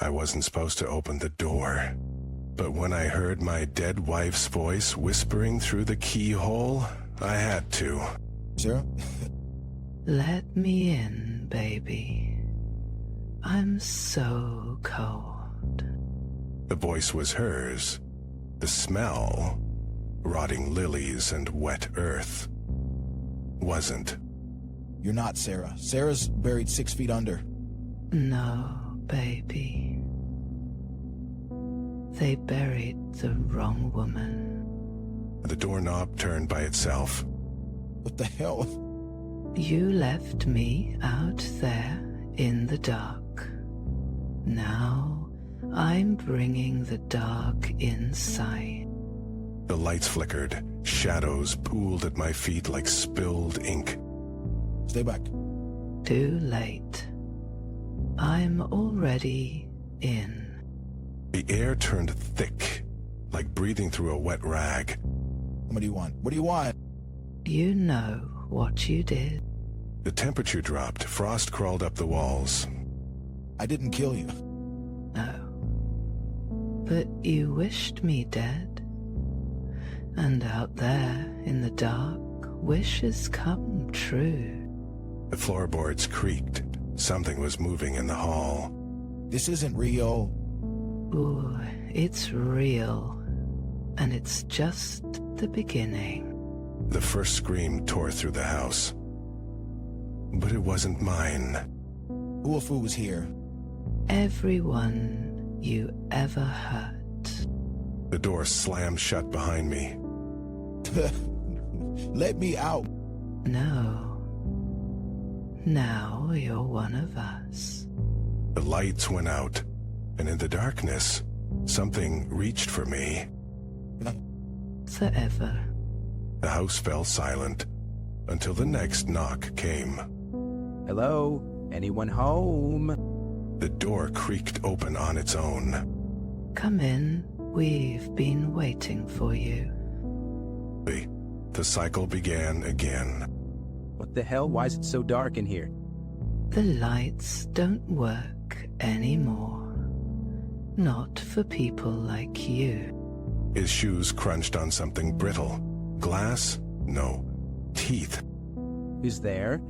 I wasn't supposed to open the door. But when I heard my dead wife's voice whispering through the keyhole, I had to. Sarah? Let me in, baby. I'm so cold. The voice was hers. The smell, rotting lilies and wet earth, wasn't. You're not Sarah. Sarah's buried 6 feet under. No, baby. They buried the wrong woman. The doorknob turned by itself. What the hell? You left me out there in the dark. Now I'm bringing the dark inside. The lights flickered. Shadows pooled at my feet like spilled ink. Stay back. Too late. I'm already in. The air turned thick, like breathing through a wet rag. What do you want? What do you want? You know what you did. The temperature dropped. Frost crawled up the walls. I didn't kill you. No. But you wished me dead. And out there in the dark, wishes come true. The floorboards creaked. Something was moving in the hall. This isn't real. Ooh, it's real. And it's just the beginning. The first scream tore through the house. But it wasn't mine. Uofu was here. Everyone you ever hurt. The door slammed shut behind me. Let me out. No. Now you're one of us. The lights went out, and in the darkness, something reached for me. Forever. The house fell silent until the next knock came. Hello? Anyone home? The door creaked open on its own. Come in. We've been waiting for you. The cycle began again. What the hell? Why is it so dark in here? The lights don't work anymore. Not for people like you. His shoes crunched on something brittle. Glass? No. Teeth. Who's there?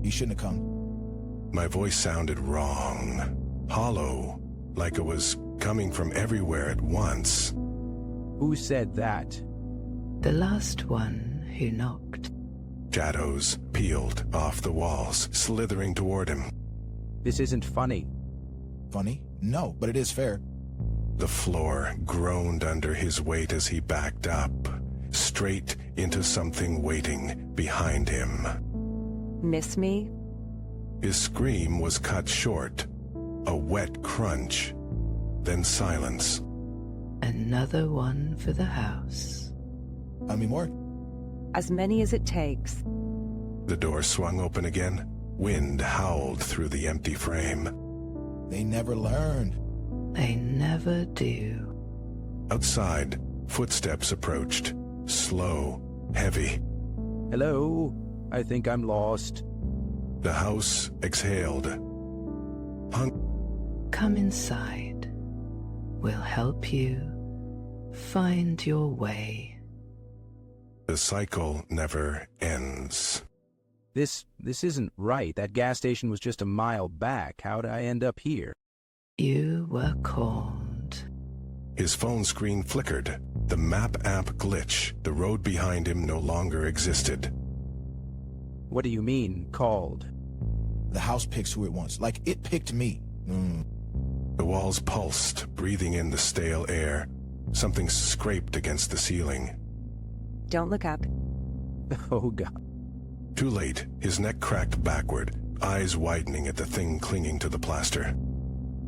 You shouldn't have come. My voice sounded wrong. Hollow. Like it was coming from everywhere at once. Who said that? The last one who knocked. Shadows peeled off the walls, slithering toward him. This isn't funny. Funny? No, but it is fair. The floor groaned under his weight as he backed up, straight into something waiting behind him. Miss me? His scream was cut short. A wet crunch, then silence. Another one for the house. How many more? As many as it takes. The door swung open again. Wind howled through the empty frame. They never learn. They never do. Outside, footsteps approached. Slow, heavy. Hello? I think I'm lost. The house exhaled. Come inside. We'll help you find your way. The cycle never ends. This isn't right. That gas station was just a mile back. How'd I end up here? You were called. His phone screen flickered. The map app glitch. The road behind him no longer existed. What do you mean, called? The house picks who it wants. Like it picked me. The walls pulsed, breathing in the stale air. Something scraped against the ceiling. Don't look up. Oh, God. Too late, his neck cracked backward, eyes widening at the thing clinging to the plaster.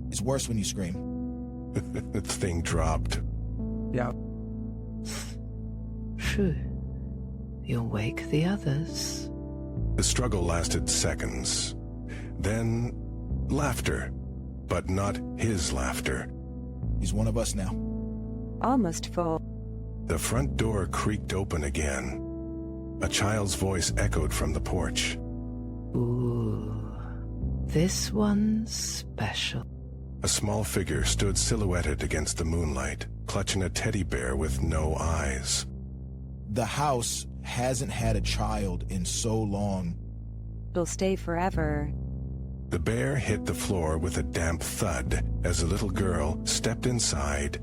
It's worse when you scream. The thing dropped. Yeah. True. You'll wake the others. The struggle lasted seconds. Then, laughter. But not his laughter. He's one of us now. Almost full. The front door creaked open again. A child's voice echoed from the porch. Ooh, this one's special. A small figure stood silhouetted against the moonlight, clutching a teddy bear with no eyes. The house hasn't had a child in so long. It'll stay forever. The bear hit the floor with a damp thud as a little girl stepped inside.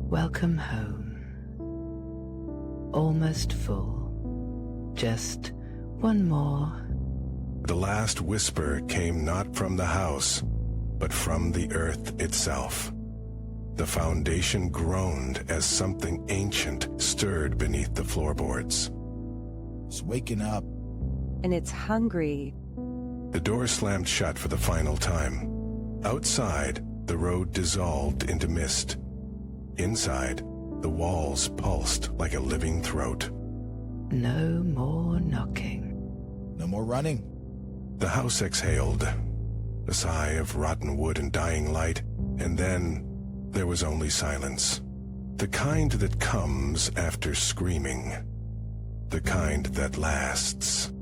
Welcome home. Almost full. Just one more. The last whisper came not from the house, but from the earth itself. The foundation groaned as something ancient stirred beneath the floorboards. It's waking up. And it's hungry. The door slammed shut for the final time. Outside, the road dissolved into mist. Inside, the walls pulsed like a living throat. No more knocking. No more running. The house exhaled, a sigh of rotten wood and dying light, and then there was only silence. The kind that comes after screaming. The kind that lasts.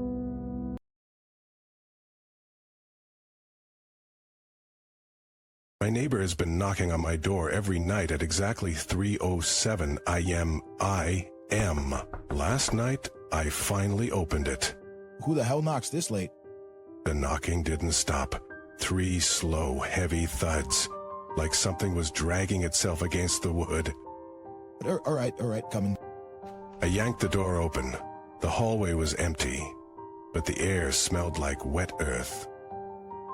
My neighbor has been knocking on my door every night at exactly 3:07 a.m. Last night, I finally opened it. Who the hell knocks this late? The knocking didn't stop. 3 slow, heavy thuds, like something was dragging itself against the wood. All right, coming. I yanked the door open. The hallway was empty, but the air smelled like wet earth.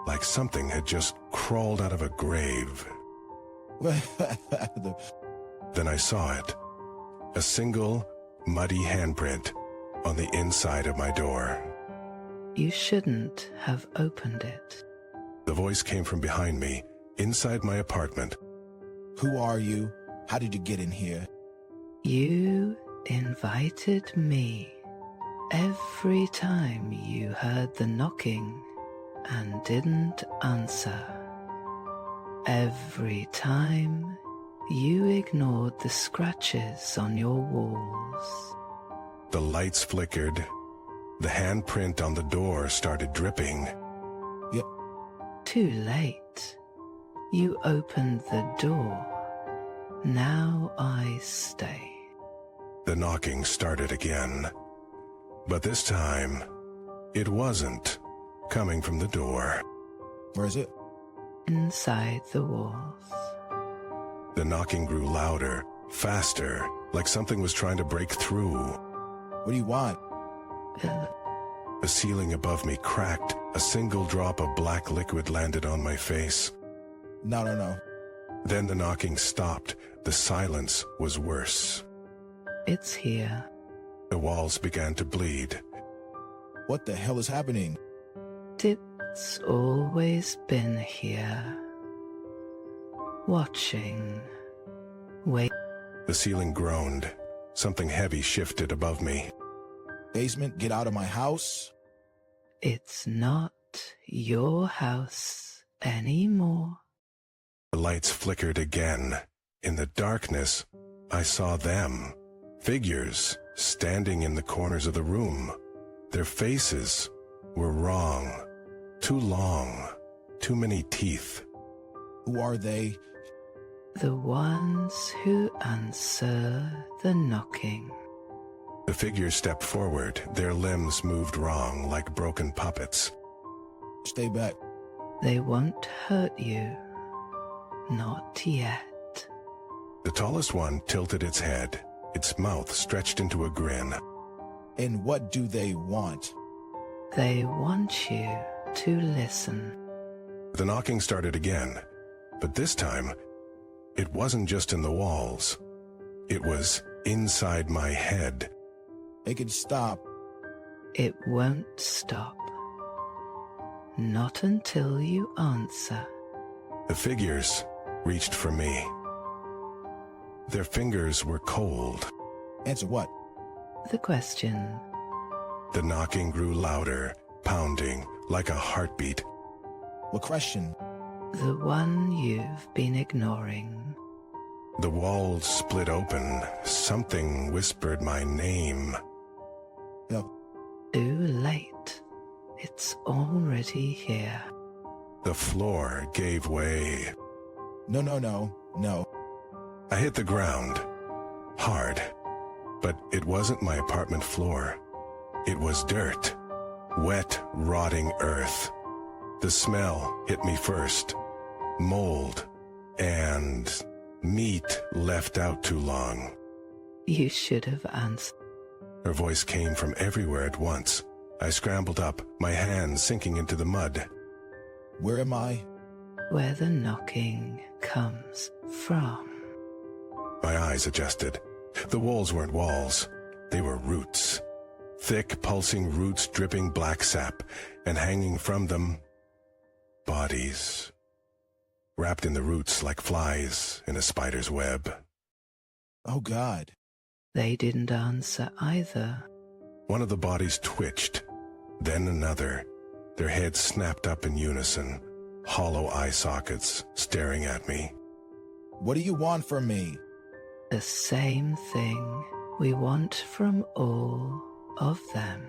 Like something had just crawled out of a grave. Then I saw it. A single, muddy handprint on the inside of my door. You shouldn't have opened it. The voice came from behind me, inside my apartment. Who are you? How did you get in here? You invited me. Every time you heard the knocking and didn't answer. Every time you ignored the scratches on your walls. The lights flickered. The handprint on the door started dripping. Yep. Too late. You opened the door. Now I stay. The knocking started again. But this time, it wasn't coming from the door. Where is it? Inside the walls. The knocking grew louder, faster, like something was trying to break through. What do you want? The ceiling above me cracked. A single drop of black liquid landed on my face. No. Then the knocking stopped. The silence was worse. It's here. The walls began to bleed. What the hell is happening? It's always been here. Watching. Wait. The ceiling groaned. Something heavy shifted above me. Basement, get out of my house. It's not your house anymore. The lights flickered again. In the darkness, I saw them. Figures standing in the corners of the room. Their faces were wrong. Too long. Too many teeth. Who are they? The ones who answer the knocking. The figures stepped forward. Their limbs moved wrong like broken puppets. Stay back. They won't hurt you. Not yet. The tallest one tilted its head. Its mouth stretched into a grin. And what do they want? They want you to listen. The knocking started again, but this time, it wasn't just in the walls. It was inside my head. Make it stop. It won't stop. Not until you answer. The figures reached for me. Their fingers were cold. Answer what? The question. The knocking grew louder, pounding like a heartbeat. What question? The one you've been ignoring. The walls split open. Something whispered my name. No. Too late. It's already here. The floor gave way. No. I hit the ground. Hard. But it wasn't my apartment floor. It was dirt. Wet, rotting earth. The smell hit me first. Mold. And meat left out too long. You should have answered. Her voice came from everywhere at once. I scrambled up, my hands sinking into the mud. Where am I? Where the knocking comes from. My eyes adjusted. The walls weren't walls. They were roots. Thick, pulsing roots dripping black sap, and hanging from them, bodies. Wrapped in the roots like flies in a spider's web. Oh, God. They didn't answer either. One of the bodies twitched, then another. Their heads snapped up in unison, hollow eye sockets staring at me. What do you want from me? The same thing we want from all of them.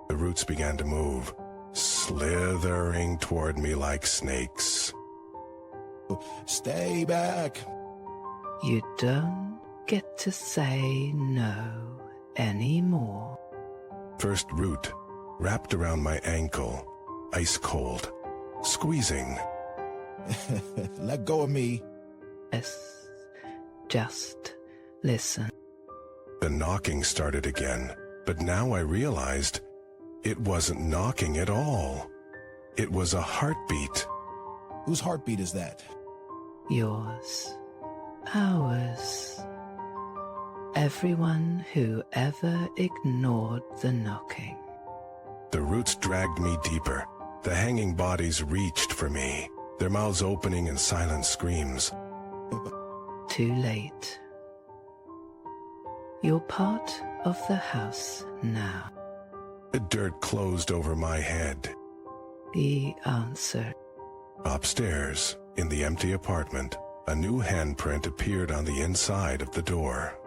The roots began to move, slithering toward me like snakes. Stay back. You don't get to say no anymore. First root wrapped around my ankle, ice cold, squeezing. Let go of me. Yes, just listen. The knocking started again, but now I realized it wasn't knocking at all. It was a heartbeat. Whose heartbeat is that? Yours, ours. Everyone who ever ignored the knocking. The roots dragged me deeper. The hanging bodies reached for me, their mouths opening in silent screams. Too late. You're part of the house now. The dirt closed over my head. The answer. Upstairs, in the empty apartment, a new handprint appeared on the inside of the door.